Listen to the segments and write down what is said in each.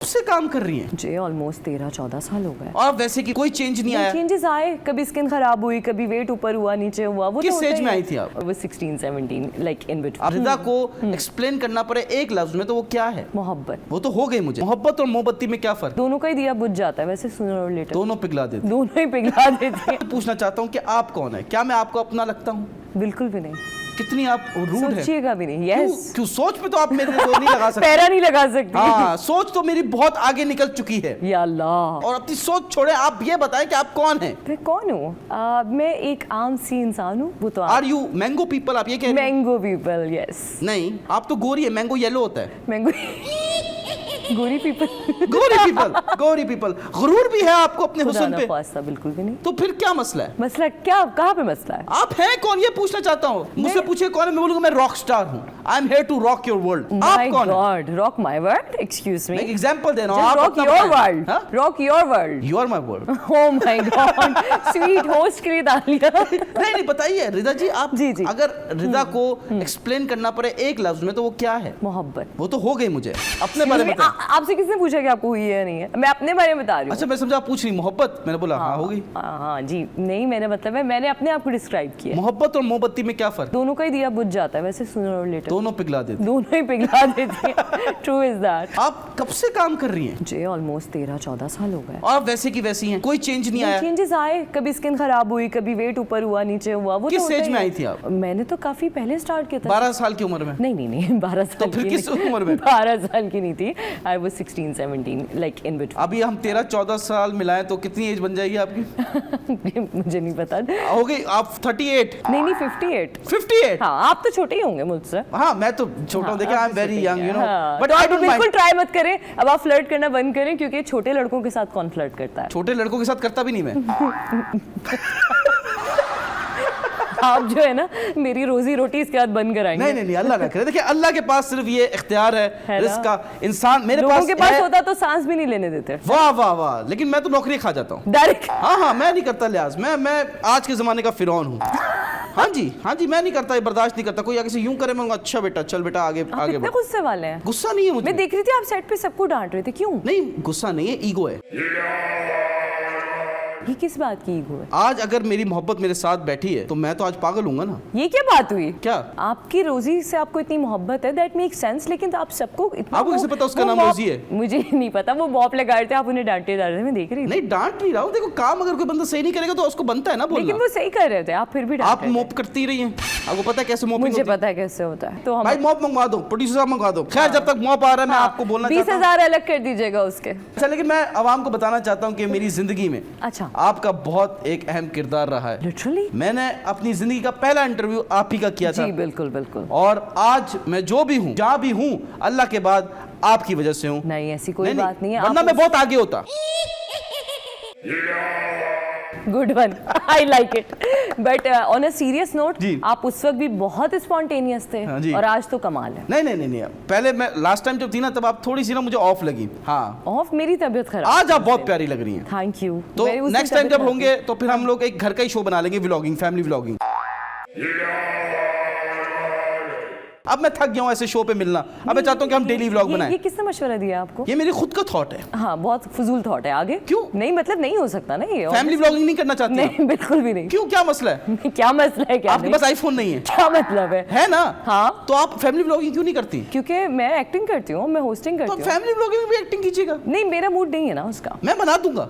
से काम कर रही हैं? मुझे ऑलमोस्ट 13-14 साल हो गए। और वैसे कि कोई चेंज नहीं आया? चेंजेस आए, कभी स्किन खराब हुई, कभी वेट ऊपर हुआ नीचे हुआ। वो किस तो एज में आई थी आप? वो 16-17 लाइक इन बिटवीन। रिदा को एक्सप्लेन करना पड़े एक लफ्ज में तो वो क्या है? मोहब्बत। वो तो हो गई मुझे। मोहब्बत और मोमबत्ती में क्या फर्क? दोनों का ही दिया बुझ जाता है वैसे सूनर और लेटर। दोनों पिघला देते। दोनों ही पिघला देते हैं। पूछना चाहता हूँ कि आप कौन है? क्या मैं आपको अपना लगता हूँ? बिल्कुल भी नहीं। कितनी आप रूड है। सोचिएगा भी नहीं। यस। क्यों सोच पे तो आप मेरे को नहीं लगा सकते। पैरा नहीं लगा सकती। हाँ, सोच तो मेरी बहुत आगे निकल चुकी है। या अल्लाह। और अपनी सोच छोड़े, आप ये बताएं कि आप कौन हैं? मैं कौन हूँ? मैं एक आम सी इंसान हूँ। वो तो आर यू मैंगो पीपल? आप ये कह रहे हैं? Mango people. यस। नहीं, आप तो गोरी है। मैंगो येलो होता है। मैंगो गोरी पीपल। गोरी पीपल, गोरी पीपल। गुरूर भी है आपको अपने हुस्न पे? पास्ता बिल्कुल भी नहीं। तो फिर क्या मसला है? मसला क्या? कहाँ पे मसला है? आप हैं कौन, ये पूछना चाहता हूँ। मुझसे पूछे कौन है, मैं बोलूंगा मैं रॉक स्टार हूँ। I am here to rock your world. आप कौन हैं? God, rock my world. Excuse me. मैं एक एग्जांपल दे रहा हूँ। आप रॉक अपना योर बताएं। वर्ल्ड। हाँ? Rock your world. You are my world. Oh my God. Sweet host के लिए तालियां। नहीं, बताइए रिदा जी, आप जी, जी। अगर रिदा को एक्सप्लेन करना पड़े एक लफ्ज में तो वो क्या है? मोहब्बत। वो तो हो गई मुझे। अपने बारे में बताएं। आपसे किसने पूछा कि आपको हुई है या नहीं है? मैं अपने बारे में बता रही हूँ। अच्छा, मैं समझा आप पूछ रही मोहब्बत। मैंने बोला हाँ हो गई। हाँ जी। नहीं, मैंने मतलब है, मैंने अपने आप को डिस्क्राइब किया। मोहब्बत और मोमबत्ती में क्या फर्क? दोनों का ही दिया बुझ जाता है वैसे सूनर और लेटर। दोनों पिघला देते। दोनों ही पिघला देते हैं। True is that. आप कब से काम कर रही हैं? मुझे ऑलमोस्ट 13-14 साल हो गए। और वैसे की वैसी हैं, कोई चेंज नहीं आया? चेंजेस आए, कभी स्किन खराब हुई, कभी वेट ऊपर हुआ नीचे हुआ। वो किस तो एज में आई थी आप? मैंने तो काफी पहले स्टार्ट किया था। 12 साल की उम्र में? नहीं 12 साल तो फिर की किस उम्र में? 12 साल की नहीं थी। I was 16-17 like in between. अभी हम 13-14 साल मिलाएं तो कितनी एज बन जाएगी आपकी? मुझे नहीं पता। हो गई आप 38। नहीं 58। 58? हाँ, आप तो छोटे ही होंगे मुझसे। हाँ, मैं तो छोटा हूँ। देखिए, I am very young, you know, but तो आई आप डोंट बिल्कुल माइंड। ट्राई मत करें। अब आप फ्लर्ट करना बंद करें, क्योंकि छोटे लड़कों के साथ कौन फ्लर्ट करता है? छोटे लड़कों के साथ करता भी नहीं मैं। आप जो है ना, मेरी रोजी रोटी इसके बाद बंद कराएंगे। नहीं, अल्लाह ना करे। देखिए, अल्लाह के पास सिर्फ ये इख्तियार है ना? रिस्क का। इंसान मेरे लोगों के पास है। होता तो सांस भी नहीं लेने देते। वाह वाह वाह, लेकिन मैं तो नौकरी खा जाता हूँ डायरेक्ट। हाँ, मैं नहीं करता लिहाज। मैं आज के जमाने का फिरौन हूँ। हाँ जी, मैं नहीं करता, ये बर्दाश्त नहीं करता। कोई आगे से यूं करे, मैं अच्छा बेटा, चल बेटा आगे आगे कितने बढ़। गुस्से वाले हैं। गुस्सा नहीं है मुझे। मैं देख रही थी आप सेट पे सबको डांट रहे थे, क्यों? नहीं, गुस्सा नहीं है, ईगो है। ये किस बात की ईगो है? आज अगर मेरी मोहब्बत मेरे साथ बैठी है तो मैं तो आज पागल हूँगा ना। ये क्या बात हुई? क्या? आपकी रोजी से आपको इतनी मोहब्बत है, दैट मेक सेंस, लेकिन आप सबको इतना आपको कैसे पता उसका नाम मॉप- रोजी है? मुझे नहीं पता। वो मॉप लगा रहे थे, आप उन्हें डांटे जा रहे थे, मैं देख रही थी। नहीं, डांट नहीं रहा हूँ। देखो, काम अगर कोई बंदा सही नहीं करेगा तो उसको बनता है ना बोलना। लेकिन वो सही कर रहे थे, आप फिर भी डांट आप रहे थे। मॉप करती रही हैं। आपको पता है कैसे मॉपिंग मुझे होती है? पता है कैसे होता है। तो हम भाई मॉप मंगवा दो, प्रोड्यूसर साहब मंगवा दो। खैर, जब तक मॉप आ रहा है, मैं आपको बोलना चाहता हूँ 20,000 अलग कर दीजिएगा उसके। अच्छा, लेकिन मैं आवाम को बताना चाहता हूँ कि मेरी जिंदगी में अच्छा। आपका बहुत एक अहम किरदार रहा है। लिटरली? मैंने अपनी जिंदगी का पहला इंटरव्यू आप ही का किया था। जी बिल्कुल बिल्कुल। और आज मैं जो भी हूँ, जहाँ भी हूँ, अल्लाह के बाद आपकी वजह से हूँ। नहीं, ऐसी कोई बात नहीं है। वरना मैं बहुत आगे होता। Good one, I like it. But on a serious note, जी। आप उस वक्त भी बहुत स्पॉन्टेनियस थे। हाँ जी। और आज तो कमाल है। नहीं, पहले मैं लास्ट टाइम जब थी ना, तब आप थोड़ी सी ना मुझे ऑफ लगी। हाँ, ऑफ मेरी तबीयत खराब। आज आप बहुत प्यारी लग रही हैं। Thank you. तो नेक्स्ट टाइम जब होंगे तो फिर हम लोग एक घर का ही शो बना लेंगे, व्लॉगिंग, फैमिली व्लॉगिंग। अब मैं थक गया हूँ ऐसे शो पे मिलना। अब मैं चाहता हूँ कि हम डेली व्लॉग बनाएं। ये किसने मशवरा दिया आपको? ये मेरी खुद का थॉट है। हाँ, बहुत फजूल थॉट है। आगे क्यों? नहीं, मतलब नहीं हो सकता ना ये। फैमिली व्लॉगिंग नहीं करना चाहती? नहीं, बिल्कुल भी नहीं। क्यों, क्या मसला है? क्या मसला है? क्या आपके नहीं? पास आईफोन नहीं है? क्या मतलब है ना? हाँ। तो आप फैमिली व्लॉगिंग क्यों नहीं करती? क्योंकि मैं एक्टिंग करती हूँ, मैं होस्टिंग तो करती हूँ। फैमिली व्लॉगिंग में भी एक्टिंग कीजिएगा। नहीं, मेरा मूड नहीं है ना उसका। मैं बना दूंगा।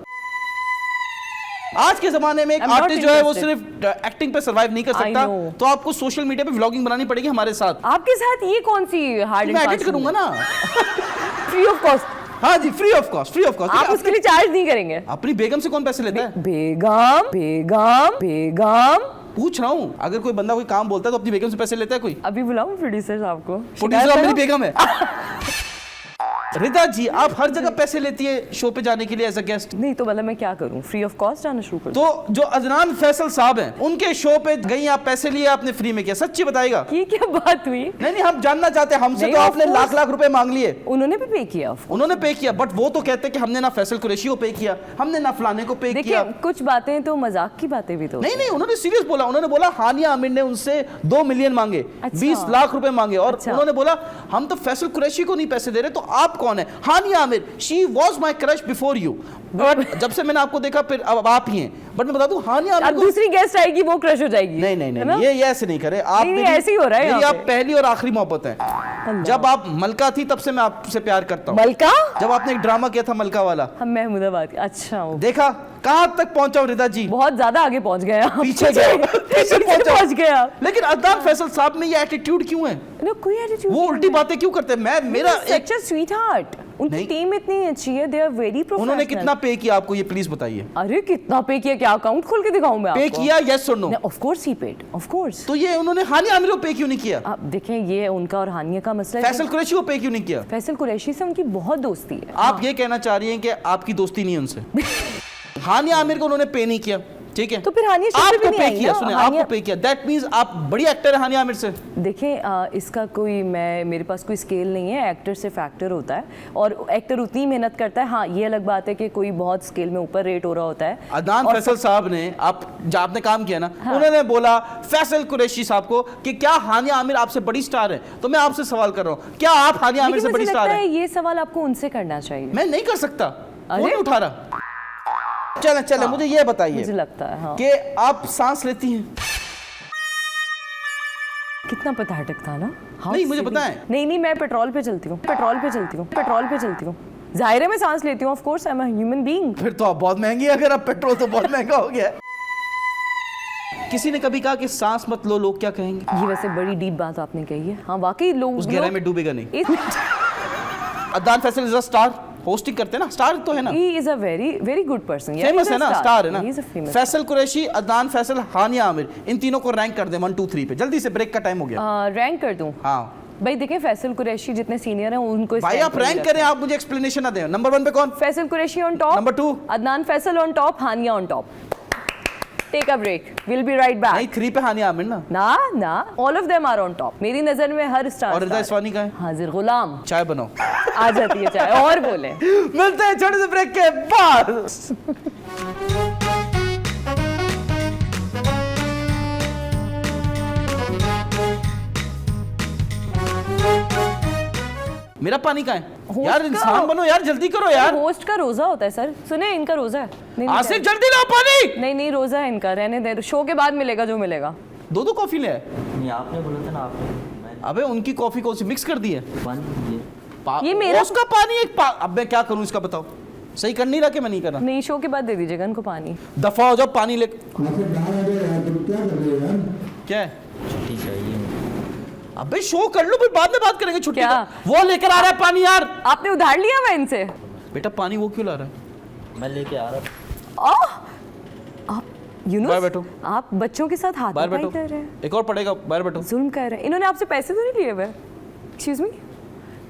आज के जमाने में एक I'm not आर्टिस्ट जो है वो interested. सिर्फ एक्टिंग पे सरवाइव नहीं कर I सकता, know. तो आपको सोशल मीडिया पे व्लॉगिंग बनानी पड़ेगी हमारे साथ। आपके साथ ये कौन सी हार्ड एंड मैं फास्ट? एडिट करूंगा ना। Free of cost. हाँ जी, free of cost, free of cost. आप उसके लिए चार्ज नहीं करेंगे? अपनी बेगम से कौन पैसे लेता है? बेगम पूछ रहा हूँ। अगर कोई बंदा कोई काम बोलता है तो अपनी बेगम से पैसे लेता है कोई? अभी बुलाऊं प्रोड्यूसर साहब को? प्रोड्यूसर मेरी बेगम है। रिदा जी, आप हर जगह पैसे लेती है शो पे जाने के लिए एज अ गेस्ट। नहीं तो मतलब मैं क्या करूं? फ्री ऑफ कॉस्ट आना शुरू कर? तो जो अदनान फैसल साहब हैं, उनके शो पे गई, आप पैसे लिए, आपने फ्री में किया, सच्ची बताएगा? ये क्या बात हुई? नहीं, हम जानना चाहते हैं। हमसे नहीं, तो of आपने course. लाख रुपए मांग लिए। उन्होंने भी पे किया। उन्होंने पे किया, बट वो तो कहते हैं कि हमने ना फैसल कुरैशी को पे किया, हमने ना फलाने को पे किया। देखिए, कुछ बातें तो मजाक की बातें भी तो। नहीं, उन्होंने सीरियस बोला। उन्होंने बोला हानिया आमिर ने उनसे 2 मिलियन मांगे, अच्छा। 20 लाख रुपए मांगे, और अच्छा। उन्होंने बोला हम तो फैसल कुरैशी को नहीं पैसे दे रहे, तो आप कौन है? Hania Aamir, she was my crush before you, but जब से मैंने आपको देखा फिर अब आप ही हैं। बट मैं बता दूं, हानिया अब आमिर को दूसरी गेस्ट आएगी वो क्रश हो जाएगी। नहीं नहीं नहीं, ये ऐसे नहीं करे आप। नहीं, ऐसे ही हो रहा है मेरी यहाँ आप पे। पहली और आखिरी मोहब्बत है। जब आप मलका थी तब से मैं आपसे प्यार करता हूँ। मलका? जब आपने एक ड्रामा किया था मलका वाला, हम महमूदाबाद। अच्छा, देखा कहां तक पहुंचा हूं रिदा जी? बहुत ज्यादा आगे पहुंच गए आप। पीछे गए, पीछे पहुंच गए आप। लेकिन अदनान फैसल साहब में ये एटीट्यूड क्यों है? नो, कोई एटीट्यूड, वो उल्टी बातें क्यों करते हैं? मैं मेरा एक, सच अ स्वीट हार्ट। उनकी नहीं। टीम इतनी अच्छी है, दे आर वेरी प्रोफेशनल। उन्होंने कितना पे किया आपको, ये प्लीज बताइए। अरे कितना पे किया? क्या अकाउंट खोल के दिखाऊं मैं आपको? पे किया, यस और नो? ऑफ कोर्स ही पेड, ऑफ कोर्स। तो ये उन्होंने हानिया आमिर को पे क्यों नहीं किया? आप देखें, ये उनका और हानिया का मसला है। फैसल कुरैशी को पे क्यों नहीं किया? फैसल कुरैशी से उनकी बहुत दोस्ती है। आप ये कहना चाह रही हैं कि आपकी दोस्ती नहीं है उनसे? हानिया आमिर को उन्होंने पे नहीं किया, ठीक है? तो फिर हानिया शो पे भी आपको नहीं पे आई किया, ना, सुने, हानिया- आपको पे किया, दैट मींस आप बड़ी एक्टर है हानिया आमिर से। देखें, इसका कोई मेरे पास कोई स्केल नहीं है। एक्टर सिर्फ एक्टर होता है और एक्टर उतनी मेहनत करता है। हाँ, ये अलग बात है कि कोई बहुत स्केल में ऊपर रेट हो रहा होता है। अदनान फैसल साहब ने, आप जब आपने काम किया ना, उन्होंने बोला फैसल कुरैशी साहब को कि क्या हानिया आमिर आपसे बड़ी स्टार है? तो मैं आपसे सवाल कर रहा हूँ, क्या आप हानिया आमिर लेकिन से बड़ी मुझे स्टार लगता है? है ये सवाल आपको उनसे करना चाहिए। मैं नहीं कर सकता, वो अरे? नहीं उठा रहा। चले चले, मुझे ये बताइए मुझे लगता है हाँ। कि आप सांस लेती हैं? कितना पथेटिक था ना। How नहीं, मुझे silly। बताएं। नहीं नहीं, मैं पेट्रोल पे चलती हूँ, पेट्रोल पे चलती हूँ, पेट्रोल पे चलती हूँ। जाहिर है मैं सांस लेती हूँ, of course I am a human being. फिर तो आप बहुत महंगी है, अगर आप पेट्रोल तो बहुत महंगा हो गया है। किसी ने कभी कहा कि सांस मत लो, लोग क्या कहेंगे? ये वैसे बड़ी डीप बात आपने कही है। हाँ वाकई लोग उस गहराई में डूबेगा नहीं। He Adnan Faisal is a star, hosting करते हैं ना, स्टार तो है ना, is a very very good person. Famous है ना, स्टार है ना। He is a famous Faisal Qureshi, Adnan Faisal, हानिया आमिर, इन तीनों को रैंक कर दे 1 2 3 पे, जल्दी से, ब्रेक का टाइम हो गया। रैंक कर दूं? हाँ भाई देखें, फैसल कुरैशी जितने सीनियर हैं उनको इस भाई, rank आप पे नहीं रैंक करें, आप मुझे एक्सप्लेनेशन ना दें। नंबर 1 पे कौन? रखते। Faisal Qureshi on top, Number 2? Adnan Faisal on top, Hania on top. Take a break, will be right back. नहीं, 3 पे हानिया आमिर ना। ना ना, all of them are on top. मेरी नजर में हर स्टार। और रिदा इस्वानी का है? हाजिर गुलाम चाय बनाओ। आ जाती है चाय। और बोले मिलते हैं छोटे से ब्रेक के बाद। मेरा पानी कहाँ है होस्ट यार? का- इंसान बनो यार, जल्दी करो यार। होस्ट का रोजा होता है सर, सुने इनका रोजा है। नहीं नहीं, आसिफ जल्दी लाओ पानी। नहीं नहीं, रोजा है इनका, रहने दे, शो के बाद मिलेगा जो मिलेगा। 2 कॉफी ले आए। नहीं, आपने बोला था ना, आपने मैं अबे उनकी कॉफी कौन सी मिक्स कर दी है? पानी दीजिए। ये मेरा- उसका पानी अब मैं क्या करूं इसका, बताओ। सही कर नहीं रहा कि मैं नहीं कर रहा? नहीं, शो के बाद दे दीजिएगा इनको पानी। दफा हो जाओ, पानी ले। आखिर कहाँ आ गए यार, तुम क्या कर रहे हो यार? क्या है? छुट्टी चाहिए मुझे। अबे शो कर लो, फिर बाद में बात करेंगे छुट्टी क्या? का। वो लेकर आ रहा है पानी यार। आपने उधार लिया हुआ इनसे? बेटा पानी वो क्यों ला रहा है? मैं लेके आ रहा था। आप यूनुस, बाहर बैठो। आप बच्चों के साथ हाथ बाहर कर बैठो, रहे हैं, एक और पड़ेगा, बाहर बैठो। जुल्म कर रहे हैं। इन्होंने आपसे पैसे तो नहीं लिए हुए? एक्सक्यूज मी,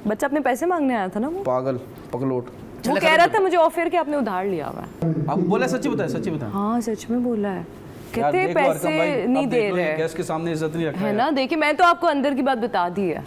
बच्चा अपने पैसे मांगने आया था ना वो पागल पगलोट। वो कह रहा था मुझे ऑफर कि आपने उधार लिया हुआ है। आप बोला, सच्ची बताए, सच्ची बताए। हाँ सच में बोला है, यार कहते देख लो अरकम भाई, पैसे नहीं अब दे देख लो, ये रहे गैस के सामने इज्जत नहीं रखना है ना। देखिए, मैं तो आपको अंदर की बात बता दी है।